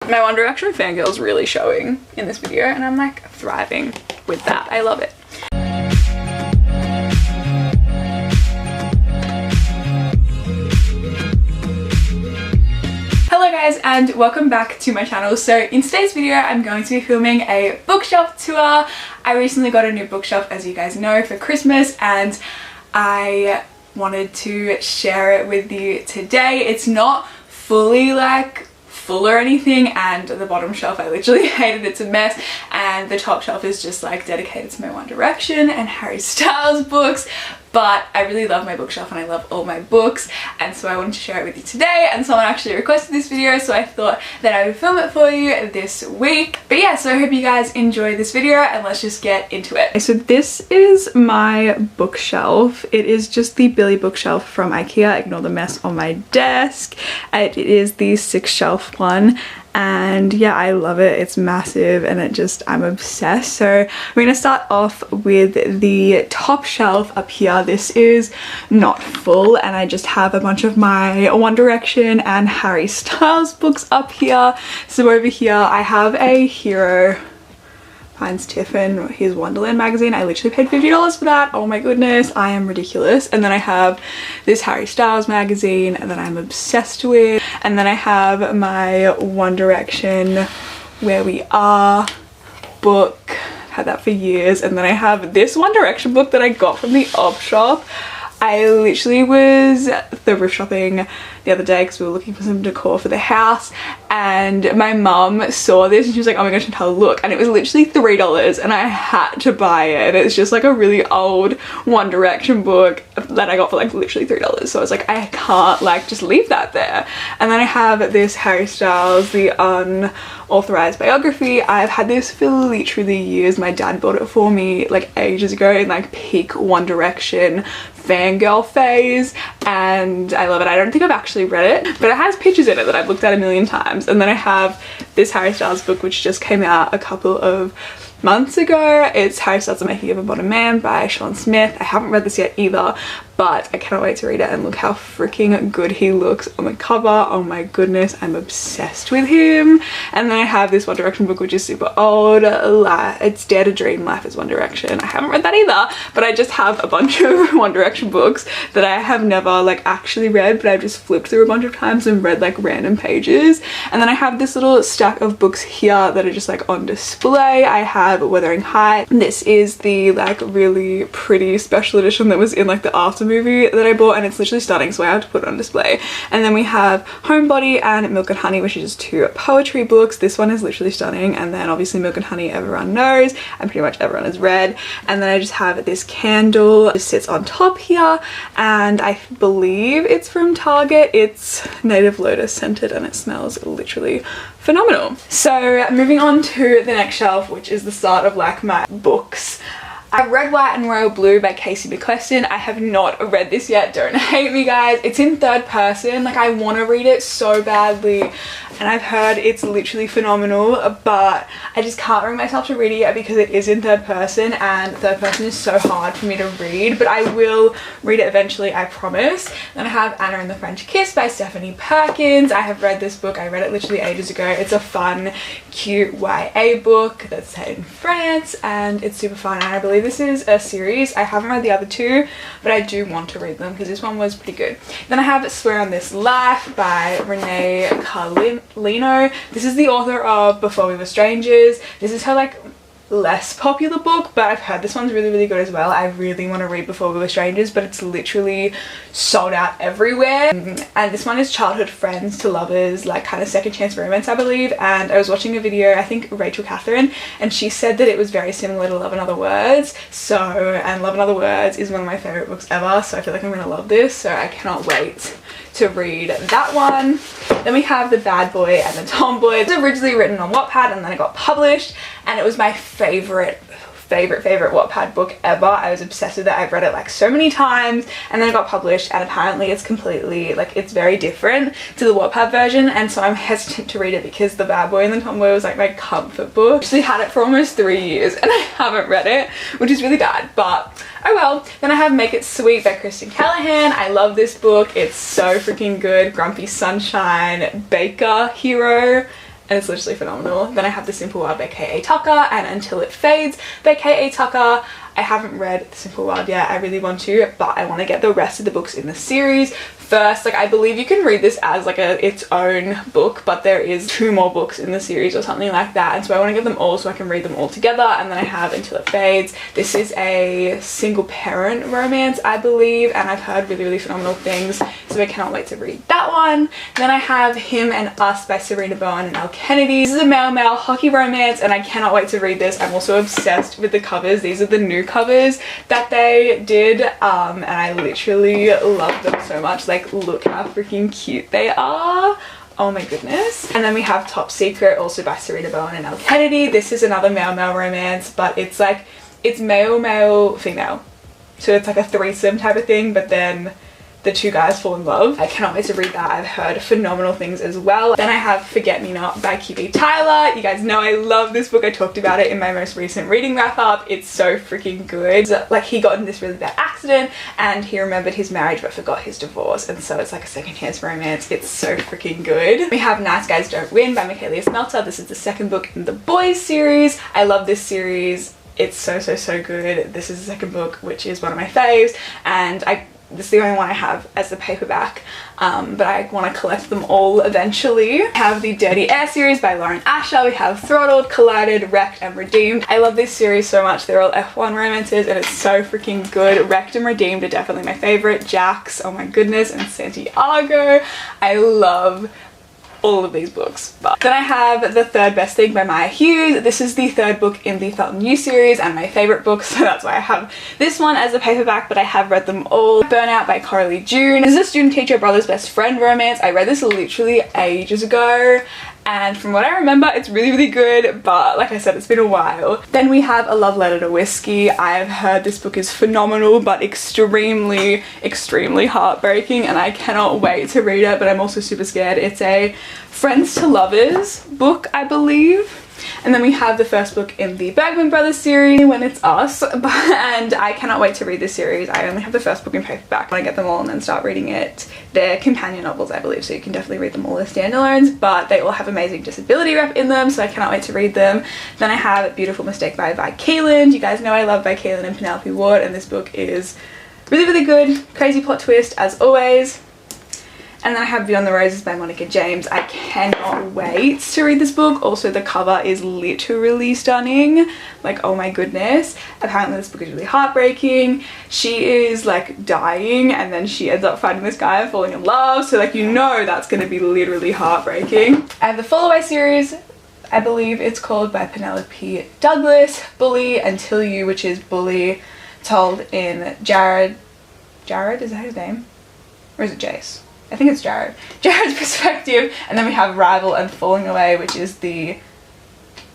My One Direction fangirl is really showing in this video, and I'm like thriving with that. I love it. Hello guys, and welcome back to my channel. So in today's video I'm going to be filming a bookshelf tour. I recently got a new bookshelf, as you guys know, for Christmas, and I wanted to share it with you today. It's not fully like full or anything, and the bottom shelf I literally hated. It's a mess, and the top shelf is just like dedicated to my One Direction and Harry Styles books. But I really love my bookshelf and I love all my books, and so I wanted to share it with you today, and someone actually requested this video, so I thought that I would film it for you this week. But yeah, so I hope you guys enjoy this video, and let's just get into it. So this is my bookshelf. It is just the Billy bookshelf from IKEA. Ignore the mess on my desk. It is the 6-shelf one. And yeah, I love it. It's massive and I'm obsessed. So we're gonna start off with the top shelf up here. This is not full, and I just have a bunch of my One Direction and Harry Styles books up here. So over here I have a Hero Finds Tiffin, his Wonderland magazine. I literally paid $50 for that. Oh my goodness, I am ridiculous. And then I have this Harry Styles magazine that I'm obsessed with. And then I have my One Direction Where We Are book. I've had that for years. And then I have this One Direction book that I got from the op shop. I literally was thrift shopping the other day because we were looking for some decor for the house, and my mum saw this and she was like, oh my gosh, Shantelle, look. And it was literally $3 and I had to buy it. And it's just like a really old One Direction book that I got for like literally $3. So I was like, I can't like just leave that there. And then I have this Harry Styles, the unauthorized biography. I've had this for literally years. My dad bought it for me like ages ago in like peak One Direction fangirl phase, and I love it. I don't think I've actually read it, but it has pictures in it that I've looked at a million times. And then I have this Harry Styles book which just came out a couple of months ago. It's Harry Styles, The Making of a Modern Man by Sean Smith. I haven't read this yet either, but I cannot wait to read it, and look how freaking good he looks on the cover. Oh my goodness, I'm obsessed with him. And then I have this One Direction book which is super old. It's Dare to Dream, Life is One Direction. I haven't read that either, but I just have a bunch of One Direction books that I have never like actually read, but I've just flipped through a bunch of times and read like random pages. And then I have this little stack of books here that are just like on display. I have Wuthering Heights. This is the like really pretty special edition that was in like the After movie that I bought, and it's literally stunning, so I have to put it on display. And then we have Homebody and Milk and Honey, which is just 2 poetry books. This one is literally stunning, and then obviously Milk and Honey everyone knows and pretty much everyone has read. And then I just have this candle that just sits on top here, and I believe it's from Target. It's Native Lotus scented and it smells literally phenomenal. So moving on to the next shelf, which is the start of like my books. I have Red, White and Royal Blue by Casey McQuestion. I have not read this yet, don't hate me guys. It's in third person, like I want to read it so badly, and I've heard it's literally phenomenal, but I just can't bring myself to read it yet because it is in third person, and third person is so hard for me to read, but I will read it eventually, I promise. Then I have Anna and the French Kiss by Stephanie Perkins. I have read this book. I read it literally ages ago. It's a fun, cute YA book that's set in France, and it's super fun, and I believe this is a series. I haven't read the other 2, but I do want to read them because this one was pretty good. Then I have Swear on This Life by Renee, Carlin, Leno. This is the author of Before We Were Strangers. This is her like less popular book, but I've heard this one's really good as well. I really want to read Before We Were Strangers, but it's literally sold out everywhere. And this one is childhood friends to lovers, like kind of second chance romance, I believe. And I was watching a video, I think Rachel Catherine, and she said that it was very similar to Love and Other Words. And Love and Other Words is one of my favorite books ever, so I feel like I'm gonna love this, so I cannot wait to read that one. Then we have The Bad Boy and the Tomboy. It's originally written on Wattpad and then it got published, and it was my favorite Wattpad book ever. I was obsessed with it. I've read it like so many times, and then it got published, and apparently it's completely like it's very different to the Wattpad version, and so I'm hesitant to read it because The Bad Boy and the Tomboy was like my comfort book. I actually had it for almost 3 years and I haven't read it, which is really bad, but oh well. Then I have Make It Sweet by Kristen Callahan. I love this book. It's so freaking good. Grumpy Sunshine Baker hero, and it's literally phenomenal. Then I have The Simple World by K.A. Tucker and Until It Fades by K.A. Tucker. I haven't read The Simple World yet. I really want to, but I want to get the rest of the books in the series first. Like, I believe you can read this as like its own book, but there is 2 more books in the series or something like that, and so I want to get them all so I can read them all together. And then I have Until It Fades. This is a single parent romance, I believe, and I've heard really, really phenomenal things, so I cannot wait to read that one. Then I have Him and Us by Serena Bowen and Elle Kennedy. This is a male hockey romance, and I cannot wait to read this. I'm also obsessed with the covers. These are the new covers that they did, and I literally love them so much. Like, look how freaking cute they are. Oh my goodness. And then we have Top Secret, also by Serena Bowen and Elle Kennedy. This is another male romance, but it's like, it's male female, so it's like a threesome type of thing, but then the 2 guys fall in love. I cannot wait to read that. I've heard phenomenal things as well. Then I have Forget Me Not by Kiwi Tyler. You guys know I love this book. I talked about it in my most recent reading wrap up. It's so freaking good. Like, he got in this really bad accident and he remembered his marriage but forgot his divorce, and so it's like a second chance romance. It's so freaking good. We have Nice Guys Don't Win by Michaelia Smelter. This is the 2nd book in the Boys series. I love this series. It's so good. This is the 2nd book, which is one of my faves, and this is the only one I have as the paperback, but I want to collect them all eventually. We have the Dirty Air series by Lauren Asher. We have Throttled, Collided, Wrecked and Redeemed. I love this series so much. They're all F1 romances and it's so freaking good. Wrecked and Redeemed are definitely my favorite. Jax, oh my goodness, and Santiago. I love all of these books. But then I have The Third Best Thing by Maya Hughes. This is the 3rd book in the Felton You series and my favorite book, so that's why I have this one as a paperback, but I have read them all. Burnout by Coralie June. This is a student teacher brother's best friend romance. I read this literally ages ago, and from what I remember it's really good, but like I said, it's been a while. Then we have A Love Letter to Whiskey. I've heard this book is phenomenal but extremely heartbreaking, and I cannot wait to read it, but I'm also super scared. It's a friends to lovers book, I believe. And then we have the 1st book in the Bergman Brothers series, When It's Us, and I cannot wait to read this series. I only have the 1st book in paperback. I want to get them all and then start reading it. They're companion novels, I believe, so you can definitely read them all as standalones, but they all have amazing disability rep in them, so I cannot wait to read them. Then I have Beautiful Mistake by Vi Keeland. You guys know I love Vi Keeland and Penelope Ward, and this book is really good. Crazy plot twist as always. And then I have Beyond the Roses by Monica James. I cannot wait to read this book. Also, the cover is literally stunning. Like, oh my goodness. Apparently this book is really heartbreaking. She is like dying and then she ends up finding this guy and falling in love. So like, you know that's going to be literally heartbreaking. I have the Fall Away series. I believe it's called, by Penelope Douglas. Bully Until You, which is Bully told in Jared, is that his name? Or is it Jace? I think it's Jared's perspective. And then we have Rival and Falling Away, which is the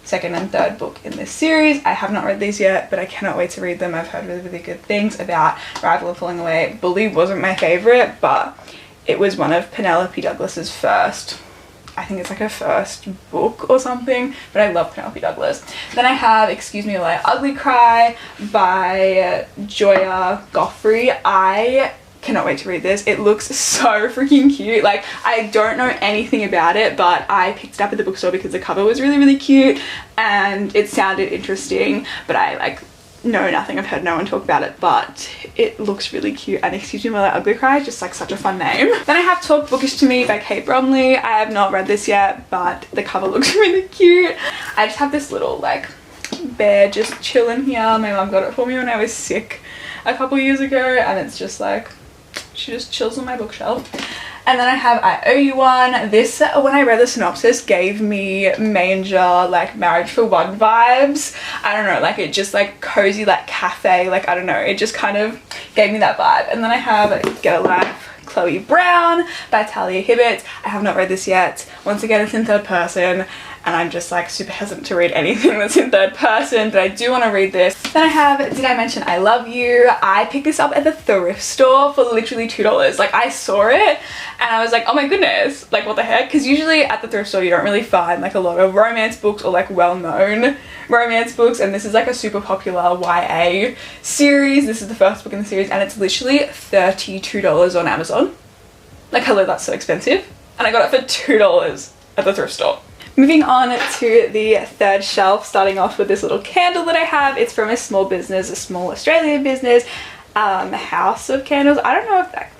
2nd and 3rd book in this series. I have not read these yet, but I cannot wait to read them. I've heard really good things about Rival and Falling Away. Bully wasn't my favorite, but it was one of Penelope Douglas's first, I think it's like her first book or something, but I love Penelope Douglas. Then I have Excuse Me While I Ugly Cry by Joya Goffrey. I cannot wait to read this. It looks so freaking cute. Like, I don't know anything about it, but I picked it up at the bookstore because the cover was really cute and it sounded interesting, but I like know nothing. I've heard no one talk about it, but it looks really cute. And Excuse Me While I Ugly Cry is just like such a fun name. Then I have Talk Bookish to Me by Kate Bromley. I have not read this yet, but the cover looks really cute. I just have this little like bear just chilling here. My mum got it for me when I was sick a couple years ago, and it's just like, she just chills on my bookshelf. And then I have I Owe You One. This, when I read the synopsis, gave me Manger, like Marriage for One vibes. I don't know, like it just like cozy, like cafe, like I don't know, it just kind of gave me that vibe. And then I have Get a Life, Chloe Brown by Talia Hibbert. I have not read this yet. Once again, it's in 3rd person, and I'm just like super hesitant to read anything that's in 3rd person, but I do want to read this. Then I have Did I Mention I Love You? I picked this up at the thrift store for literally $2. Like, I saw it and I was like, oh my goodness, like what the heck? Because usually at the thrift store you don't really find like a lot of romance books or like well-known romance books, and this is like a super popular YA series. This is the 1st book in the series and it's literally $32 on Amazon. Like, hello, that's so expensive. And I got it for $2 at the thrift store. Moving on to the third shelf, starting off with this little candle that I have. It's from a small business, a small Australian business, House of Candles. I don't know if that...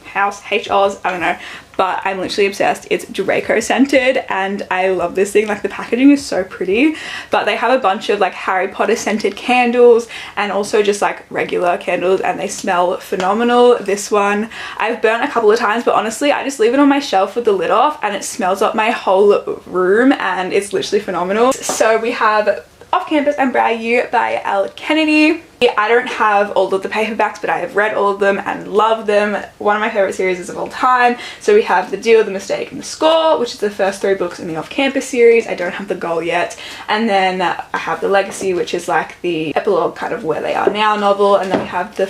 House, H-Oz, I don't know, but I'm literally obsessed. It's Draco scented and I love this thing. Like the packaging is so pretty, but they have a bunch of like Harry Potter scented candles and also just like regular candles, and they smell phenomenal. This one I've burnt a couple of times, but honestly I just leave it on my shelf with the lid off and it smells up my whole room and it's literally phenomenal. So we have Off Campus and Brag You by Elle Kennedy. I don't have all of the paperbacks, but I have read all of them and love them. One of my favorite series of all time. So we have The Deal, The Mistake and The Score, which is the first 3 books in the Off Campus series. I don't have The Goal yet. And then I have The Legacy, which is like the epilogue kind of where they are now novel. And then we have the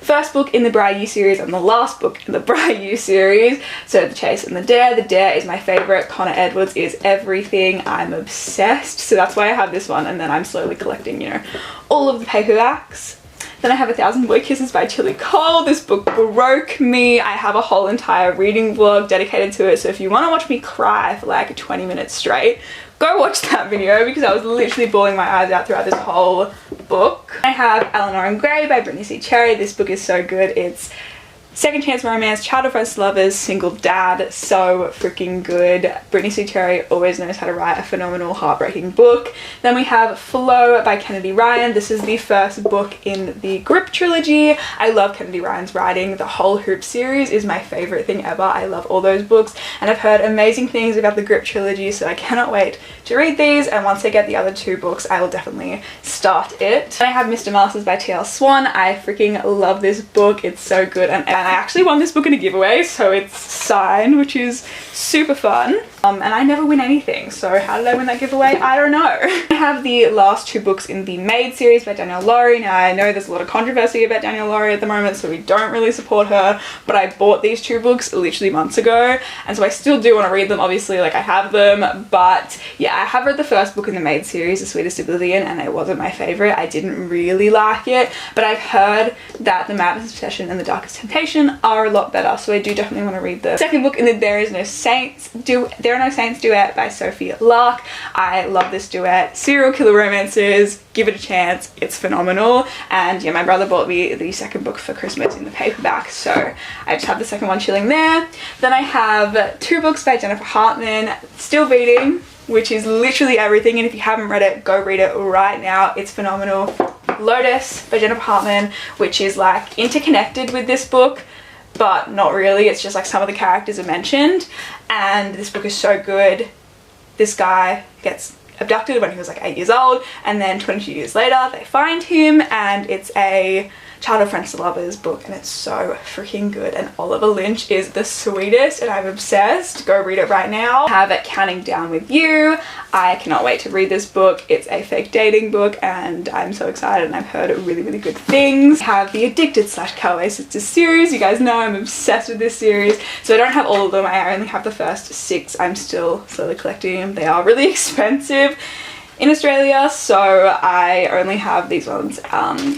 first book in the Brag You series and the last book in the Brag You series. So The Chase and the Dare. The Dare is my favorite. Connor Edwards is everything. I'm obsessed. So that's why I have this one, and then I'm slowly collecting, you know, all of the paperbacks. Then I have 1,000 Boy Kisses by Chili Cole. This book broke me. I have a whole entire reading vlog dedicated to it, so if you want to watch me cry for like 20 minutes straight, go watch that video because I was literally bawling my eyes out throughout this whole book. I have Eleanor and Grey by Britney C. Cherry. This book is so good. It's second chance romance, childhood friends to lovers, single dad, so freaking good. Britney C. Cherry always knows how to write a phenomenal, heartbreaking book. Then we have Flow by Kennedy Ryan. This is the first book in the Grip trilogy. I love Kennedy Ryan's writing. The whole Hoop series is my favorite thing ever. I love all those books, and I've heard amazing things about the Grip trilogy, so I cannot wait to read these, and once I get the other 2 books, I will definitely start it. Then I have Mr. Masters by T.L. Swan. I freaking love this book. It's so good, and I actually won this book in a giveaway, so it's signed, which is super fun. And I never win anything, so how did I win that giveaway? I don't know. I have the last 2 books in the Maid series by Danielle Laurie. Now I know there's a lot of controversy about Danielle Laurie at the moment, so we don't really support her, but I bought these 2 books literally months ago, and so I still do want to read them. Obviously, like, I have them, but yeah, I have read the first book in the Maid series, The Sweetest Oblivion, and it wasn't my favorite. I didn't really like it, but I've heard that The Madness Obsession and The Darkest Temptation are a lot better, so I do definitely want to read the second book in the There Are No Saints duet by Sophie Lark. I love this duet. Serial killer romances, give it a chance, it's phenomenal. And yeah, my brother bought me the second book for Christmas in the paperback, so I just have the second one chilling there. Then I have 2 books by Jennifer Hartman, Still Beating, which is literally everything, and if you haven't read it, go read it right now. It's phenomenal. Lotus by Jennifer Hartman, which is like interconnected with this book, but not really. It's just like some of the characters are mentioned, and this book is so good. This guy gets abducted when he was like 8 years old, and then 22 years later they find him, and it's a childhood friends to lovers book, and it's so freaking good, and Oliver Lynch is the sweetest and I'm obsessed. Go read it right now. I have it Counting Down With You. I cannot wait to read this book. It's a fake dating book and I'm so excited, and I've heard really, really good things. I have the Addicted / Cowboy Sisters series. You guys know I'm obsessed with this series, so I don't have all of them. I only have the first 6. I'm still slowly collecting them. They are really expensive in Australia, so I only have these ones.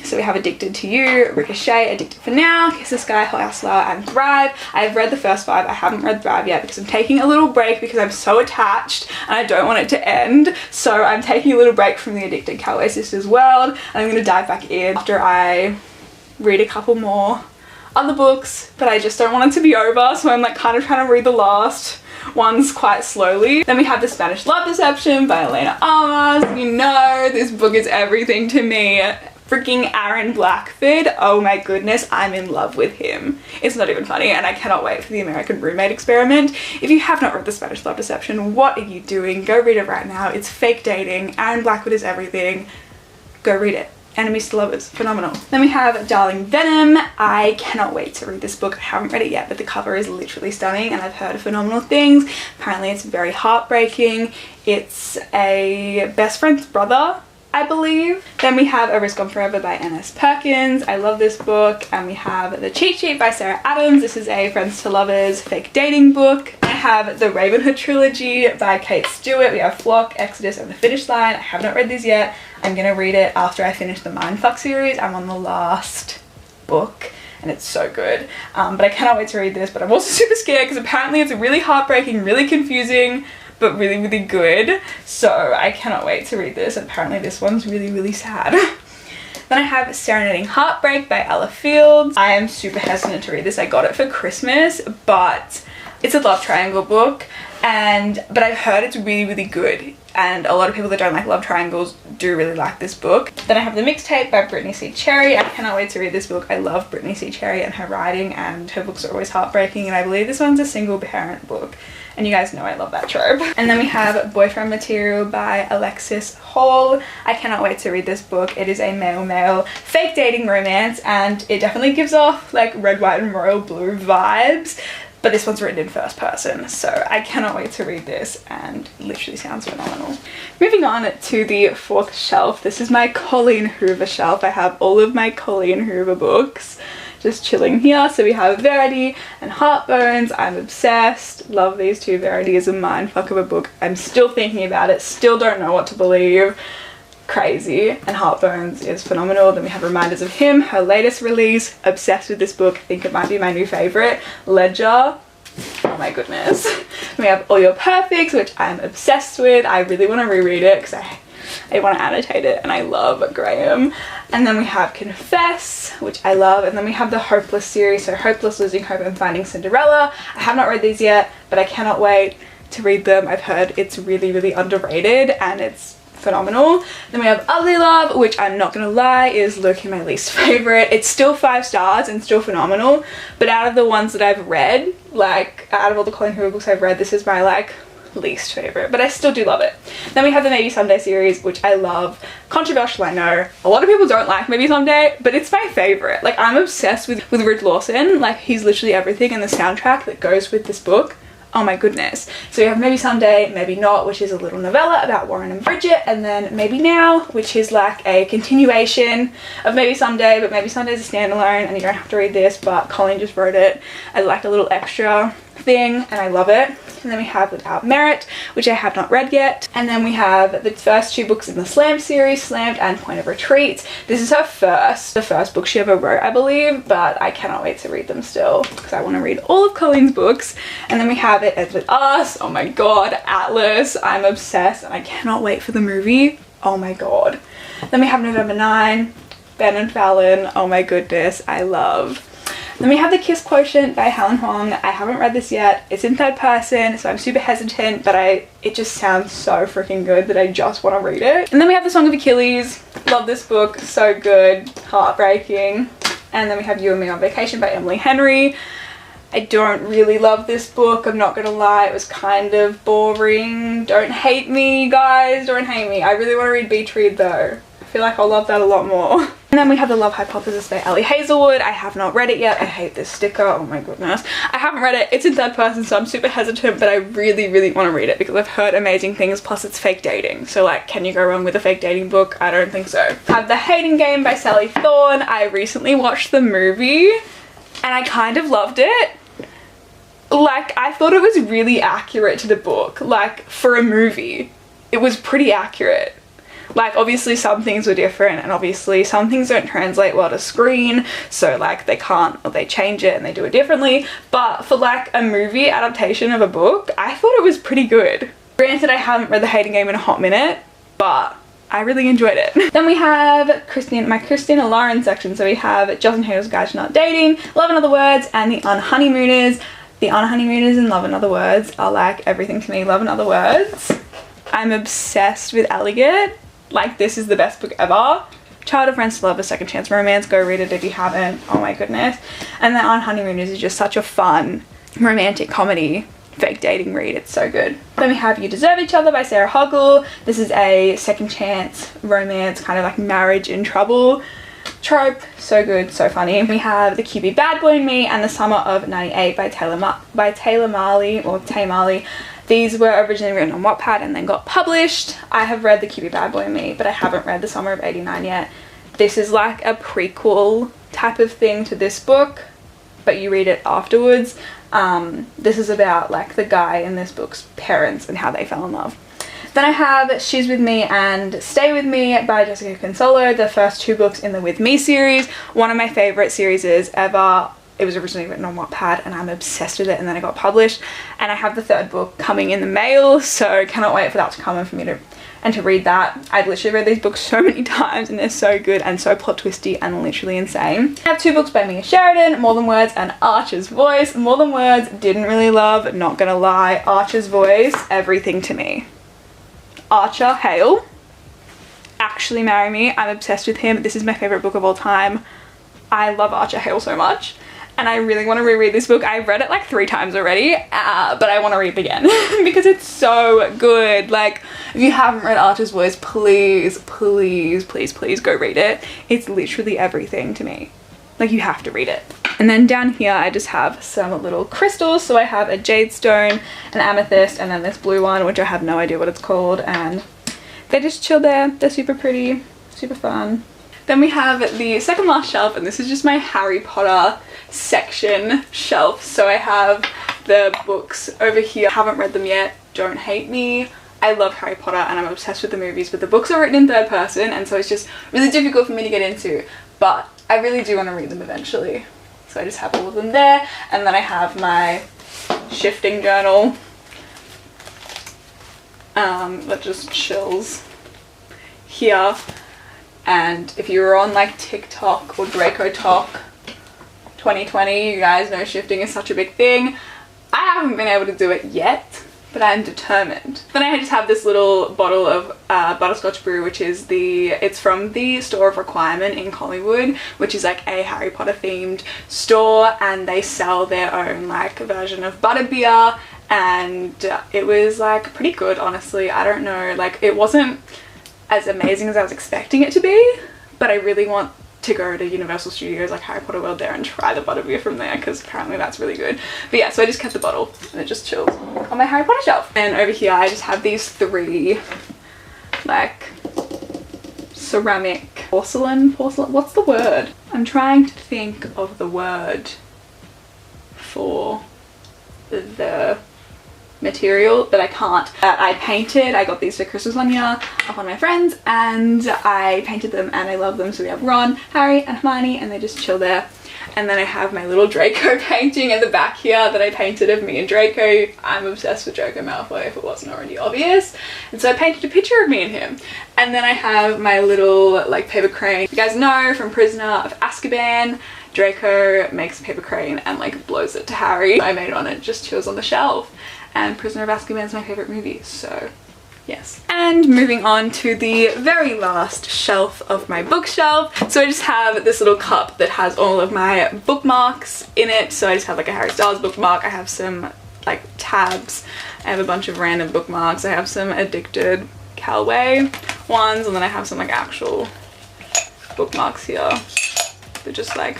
So we have Addicted to You, Ricochet, Addicted for Now, Kiss the Sky, Hustler, and Thrive. I've read the first 5. I haven't read Thrive yet because I'm taking a little break because I'm so attached and I don't want it to end. So I'm taking a little break from the Addicted Cowboy Sisters world, and I'm going to dive back in after I read a couple more other books, but I just don't want it to be over, so I'm like kind of trying to read the last ones quite slowly. Then we have The Spanish Love Deception by Elena Alvarez. You know, this book is everything to me. Freaking Aaron Blackford, oh my goodness, I'm in love with him. It's not even funny, and I cannot wait for the American Roommate Experiment. If you have not read The Spanish Love Deception, what are you doing? Go read it right now. It's fake dating. Aaron Blackford is everything. Go read it. Enemies to Lovers, phenomenal. Then we have Darling Venom. I cannot wait to read this book. I haven't read it yet, but the cover is literally stunning and I've heard phenomenal things. Apparently it's very heartbreaking. It's a best friend's brother, I believe. Then we have A Risk Gone Forever by N.S. Perkins. I love this book. And we have The Cheat Sheet by Sarah Adams. This is a friends to lovers fake dating book. I have the Ravenhood Trilogy by Kate Stewart. We have Flock, Exodus, and The Finish Line. I have not read these yet. I'm gonna read it after I finish the Mindfuck series. I'm on the last book and it's so good. But I cannot wait to read this, but I'm also super scared because apparently it's really heartbreaking, really confusing, but really, really good. So I cannot wait to read this. Apparently this one's really, really sad. Then I have Serenading Heartbreak by Ella Fields. I am super hesitant to read this. I got it for Christmas, but it's a love triangle book, but I've heard it's really, really good. And a lot of people that don't like love triangles do really like this book. Then I have The Mixtape by Britney C. Cherry. I cannot wait to read this book. I love Britney C. Cherry and her writing, and her books are always heartbreaking, and I believe this one's a single parent book. And you guys know I love that trope. And then we have Boyfriend Material by Alexis Hall. I cannot wait to read this book. It is a male-male fake dating romance, and it definitely gives off like red, white and royal blue vibes. But this one's written in first person, so I cannot wait to read this, and literally sounds phenomenal. Moving on to the fourth shelf. This is my Colleen Hoover shelf. I have all of my Colleen Hoover books just chilling here. So we have Verity and Heartbones. I'm obsessed. Love these two. Verity is a mindfuck of a book. I'm still thinking about it. Still don't know what to believe. Crazy. And Heartbones is phenomenal. Then we have Reminders of Him, her latest release. Obsessed with this book. I think it might be my new favorite. Ledger. Oh my goodness. We have All Your Perfects, which I'm obsessed with. I really want to reread it because I want to annotate it, and I love Graham. And then we have Confess, which I love. And then we have the Hopeless series. So Hopeless, Losing Hope and Finding Cinderella. I have not read these yet, but I cannot wait to read them. I've heard it's really, really underrated, and it's phenomenal. Then we have Ugly Love, which I'm not gonna lie is low-key my least favorite. It's still 5 stars and still phenomenal, but out of the ones that I've read, like out of all the Colleen Hoover books I've read, this is my like least favorite, but I still do love it. Then we have the Maybe Someday series, which I love. Controversial, I know. A lot of people don't like Maybe Someday, but it's my favorite. Like, I'm obsessed with Rick Lawson. Like, he's literally everything, in the soundtrack that goes with this book. Oh my goodness. So we have Maybe Someday, Maybe Not, which is a little novella about Warren and Bridget, and then Maybe Now, which is like a continuation of Maybe Someday, but Maybe Someday is a standalone and you don't have to read this, but Colleen just wrote it as like a little extra thing, and I love it. And then we have Without Merit, which I have not read yet. And then we have the first 2 books in the Slammed series, Slammed and Point of Retreat. This is the first book she ever wrote, I believe, but I cannot wait to read them still because I want to read all of Colleen's books. And then we have It Ends With Us. Oh my god, Atlas. I'm obsessed and I cannot wait for the movie. Oh my god. Then we have November 9, Ben and Fallon. Oh my goodness, I love. Then we have The Kiss Quotient by Helen Hong. I haven't read this yet. It's in third person, so I'm super hesitant, but it just sounds so freaking good that I just want to read it. And then we have The Song of Achilles. Love this book, so good, heartbreaking. And then we have You and Me on Vacation by Emily Henry. I don't really love this book, I'm not gonna lie. It was kind of boring. Don't hate me, guys, don't hate me. I really want to read Beach Read though. I feel like I'll love that a lot more. And then we have The Love Hypothesis by Ellie Hazelwood. I have not read it yet. I hate this sticker. Oh my goodness. I haven't read it. It's in third person, so I'm super hesitant, but I really, really want to read it because I've heard amazing things. Plus it's fake dating. So like, can you go wrong with a fake dating book? I don't think so. I have The Hating Game by Sally Thorne. I recently watched the movie and I kind of loved it. Like, I thought it was really accurate to the book. Like, for a movie, it was pretty accurate. Like, obviously some things were different, and obviously some things don't translate well to screen, so like they can't, or they change it and they do it differently. But for like a movie adaptation of a book, I thought it was pretty good. Granted, I haven't read The Hating Game in a hot minute, but I really enjoyed it. Then we have my Christina Lauren section. So we have Justin Hader's Guide to Not Dating, Love in Other Words, and The Unhoneymooners. The Unhoneymooners and Love in Other Words are like everything to me. Love in Other Words. I'm obsessed with Elliot. Like, this is the best book ever. Child of Friends to Love, A Second Chance Romance. Go read it if you haven't. Oh my goodness. And then On Honeymooners is just such a fun romantic comedy fake dating read. It's so good. Then we have You Deserve Each Other by Sarah Huggle. This is a second chance romance, kind of like marriage in trouble trope. So good, so funny. We have The QB Bad Boy and Me and The Summer of '98 by Taylor Marley or Tay Marley. These were originally written on Wattpad and then got published. I have read The QB Bad Boy and Me, but I haven't read The Summer of '89 yet. This is like a prequel type of thing to this book, but you read it afterwards. This is about like the guy in this book's parents and how they fell in love. Then I have She's With Me and Stay With Me by Jessica Consolo, the first 2 books in the With Me series. One of my favorite series ever. it was originally written on Wattpad and I'm obsessed with it, and then it got published, and I have the third book coming in the mail, so cannot wait for that to come and for me to read that. I've literally read these books so many times and they're so good and so plot twisty and literally insane. I have 2 books by Mia Sheridan, More Than Words and Archer's Voice. More Than Words, didn't really love, not gonna lie. Archer's Voice, everything to me. Archer, hail. Actually Marry Me, I'm obsessed with him. This is my favourite book of all time. I love Archer Hale so much. And I really want to reread this book. I've read it like 3 times already, but I want to read it again because it's so good. Like, if you haven't read Archer's Voice, please, please, please, please go read it. It's literally everything to me. Like, you have to read it. And then down here, I just have some little crystals. So I have a jade stone, an amethyst, and then this blue one, which I have no idea what it's called. And they just chill there. They're super pretty, super fun. Then we have the second last shelf, and this is just my Harry Potter section shelf. So I have the books over here. Haven't read them yet, don't hate me. I love Harry Potter and I'm obsessed with the movies, but the books are written in third person and so it's just really difficult for me to get into, but I really do want to read them eventually. So I just have all of them there, and then I have my shifting journal that just chills here. And if you were on like TikTok or Draco Talk 2020, you guys know shifting is such a big thing. I haven't been able to do it yet, but I'm determined. Then I just have this little bottle of butterscotch brew, which is it's from the Store of Requirement in Collingwood, which is like a Harry Potter themed store, and they sell their own like version of butterbeer, and it was like pretty good, honestly. I don't know, like it wasn't as amazing as I was expecting it to be, but I really want to go to Universal Studios like Harry Potter World there and try the butterbeer from there, because apparently that's really good. But yeah, so I just kept the bottle and it just chills on my Harry Potter shelf. And over here I just have these 3 like ceramic porcelain, what's the word? I'm trying to think of the word for the material, but I can't. I got these for Christmas one year off one of my friends, and I painted them and I love them. So we have Ron, Harry and Hermione, and they just chill there. And then I have my little Draco painting in the back here that I painted of me and Draco. I'm obsessed with Draco Malfoy, if it wasn't already obvious. And so I painted a picture of me and him. And then I have my little like paper crane. You guys know from Prisoner of Azkaban, Draco makes a paper crane and like blows it to Harry. I made it on it, just chills on the shelf. And Prisoner of Azkaban is my favourite movie, so yes. And moving on to the very last shelf of my bookshelf. So I just have this little cup that has all of my bookmarks in it. So I just have like a Harry Styles bookmark, I have some like tabs, I have a bunch of random bookmarks, I have some Addicted Cowboy ones, and then I have some like actual bookmarks here. They're just like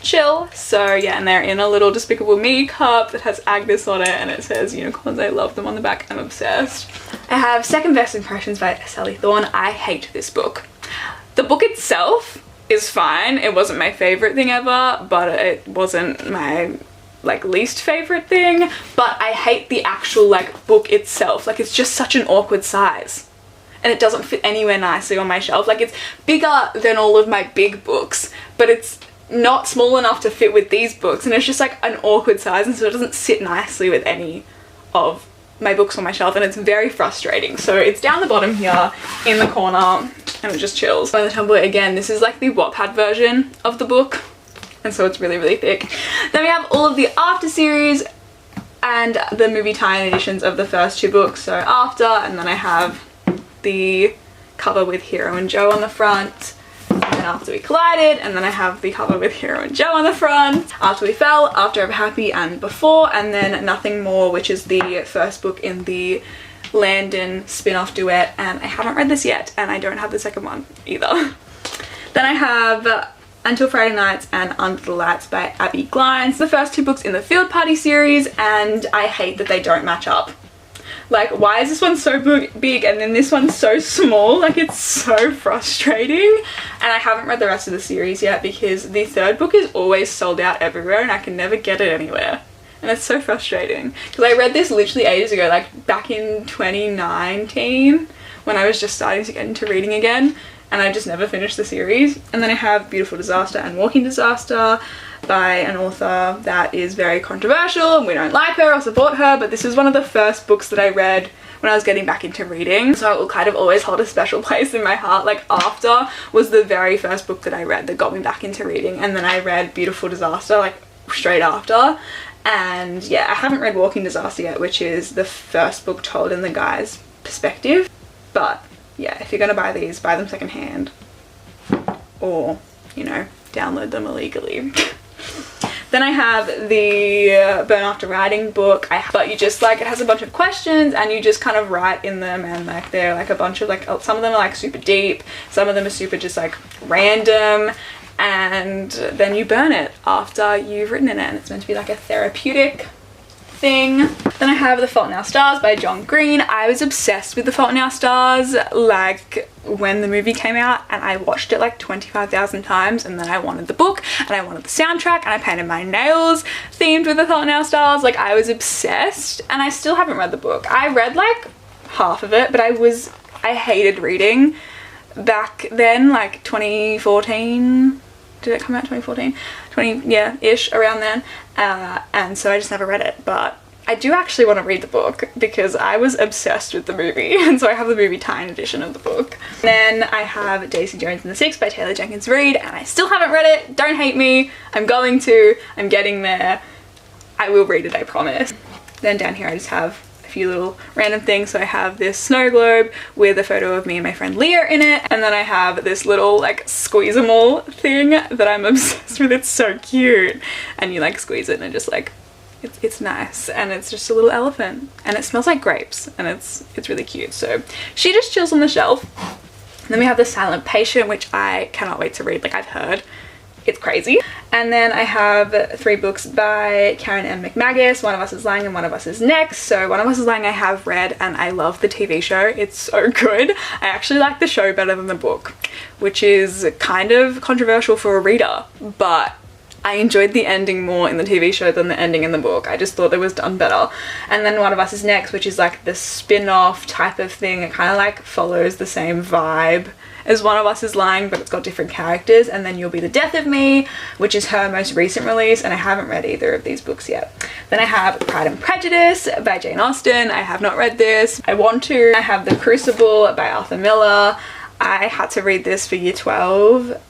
chill. So yeah, and they're in a little Despicable Me cup that has Agnes on it, and it says unicorns, I love them on the back. I'm obsessed. I have Second Best Impressions by Sally Thorne. I hate this book. The book itself is fine. It wasn't my favorite thing ever, but it wasn't my like least favorite thing. But I hate the actual like book itself. Like it's just such an awkward size. And it doesn't fit anywhere nicely on my shelf. Like it's bigger than all of my big books, but it's not small enough to fit with these books, and it's just like an awkward size, and so it doesn't sit nicely with any of my books on my shelf, and it's very frustrating. So it's down the bottom here in the corner and it just chills. By the Tomboy, again, this is like the Wattpad version of the book, and so it's really, really thick. Then we have all of the After series and the movie tie-in editions of the first 2 books, so After, and then I have the cover with Hero and Joe on the front, and After We Collided, and then I have the cover with Hero and Joe on the front, After We Fell, After Ever Happy, and Before, and then Nothing More, which is the first book in the Landon spin-off duet, and I haven't read this yet, and I don't have the second one either. Then I have Until Friday Nights and Under the Lights by Abby Glines, the first 2 books in the Field Party series, and I hate that they don't match up. Like, why is this one so big and then this one's so small? Like, it's so frustrating. And I haven't read the rest of the series yet because the 3rd book is always sold out everywhere and I can never get it anywhere. And it's so frustrating. Because I read this literally ages ago, like back in 2019, when I was just starting to get into reading again. And I just never finished the series. And then I have Beautiful Disaster and Walking Disaster by an author that is very controversial and we don't like her or support her, but this is one of the first books that I read when I was getting back into reading, so it will kind of always hold a special place in my heart. Like After was the very first book that I read that got me back into reading, and then I read Beautiful Disaster like straight after. And yeah, I haven't read Walking Disaster yet, which is the first book told in the guy's perspective. But yeah, if you're gonna buy these, buy them secondhand, or, you know, download them illegally. Then I have the Burn After Writing book, but you just like, it has a bunch of questions and you just kind of write in them, and like they're like a bunch of like, some of them are like super deep, some of them are super just like random, and then you burn it after you've written in it, and it's meant to be like a therapeutic thing. Then I have The Fault in Our Stars by John Green. I was obsessed with The Fault in Our Stars like when the movie came out, and I watched it like 25,000 times, and then I wanted the book and I wanted the soundtrack, and I painted my nails themed with The Fault in Our Stars. Like I was obsessed, and I still haven't read the book. I read like half of it, but I hated reading back then, like 2014. Did it come out 2014? 20, yeah, ish, around then. And so I just never read it, but I do actually want to read the book because I was obsessed with the movie, and so I have the movie tie-in edition of the book. Then I have Daisy Jones and the Six by Taylor Jenkins Reid, and I still haven't read it. Don't hate me. I'm going to. I'm getting there. I will read it, I promise. Then down here I just have few little random things. So I have this snow globe with a photo of me and my friend Leah in it, and then I have this little like squeeze-a-mole thing that I'm obsessed with. It's so cute, and you like squeeze it and it just like it's nice, and it's just a little elephant, and it smells like grapes, and it's really cute. So she just chills on the shelf. And then we have The Silent Patient, which I cannot wait to read. Like I've heard it's crazy. And then I have 3 books by Karen M. Mcmahus. One of Us is Lying and One of Us is Next. So One of Us is Lying I have read, and I love the TV show. It's so good. I actually like the show better than the book, which is kind of controversial for a reader, but I enjoyed the ending more in the TV show than the ending in the book. I just thought it was done better. And then One of Us is Next, which is like the spin-off type of thing. It kind of like follows the same vibe as One of Us is Lying, but it's got different characters. And then You'll Be the Death of Me, which is her most recent release, and I haven't read either of these books yet. Then I have Pride and Prejudice by Jane Austen. I have not read this. I want to. I have The Crucible by Arthur Miller. I had to read this for year 12,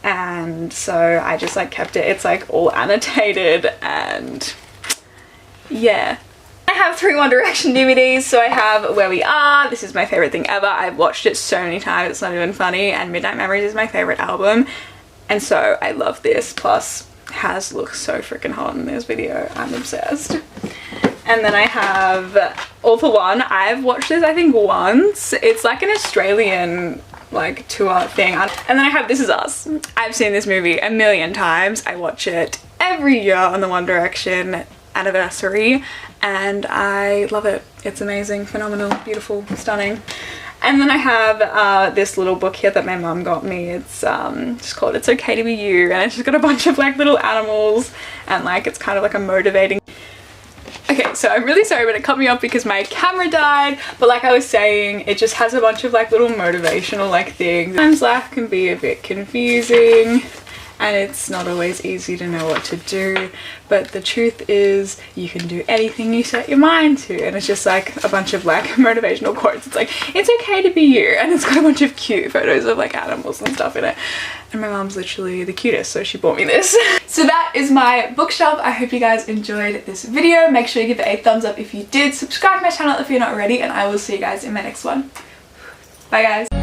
and so I just like kept it. It's like all annotated, and yeah. I have 3 One Direction DVDs. So I have Where We Are. This is my favorite thing ever. I've watched it so many times, it's not even funny. And Midnight Memories is my favorite album, and so I love this. Plus Haz looks so freaking hot in this video. I'm obsessed. And then I have All for One. I've watched this I think once. It's like an Australian like tour thing. And then I have This Is Us. I've seen this movie a million times. I watch it every year on the One Direction anniversary, and I love it. It's amazing, phenomenal, beautiful, stunning. And then I have this little book here that my mum got me. It's just called It's Okay to Be You, and it's just got a bunch of like little animals, and like it's kind of like a motivating. Okay, so I'm really sorry, but it cut me off because my camera died, but like I was saying, it just has a bunch of like little motivational like things. Sometimes life can be a bit confusing, and it's not always easy to know what to do, but the truth is you can do anything you set your mind to. And it's just like a bunch of like motivational quotes. It's like, it's okay to be you, and it's got a bunch of cute photos of like animals and stuff in it, and my mom's literally the cutest, so she bought me this. So that is my bookshelf. I hope you guys enjoyed this video. Make sure you give it a thumbs up if you did, subscribe to my channel if you're not already, and I will see you guys in my next one. Bye guys.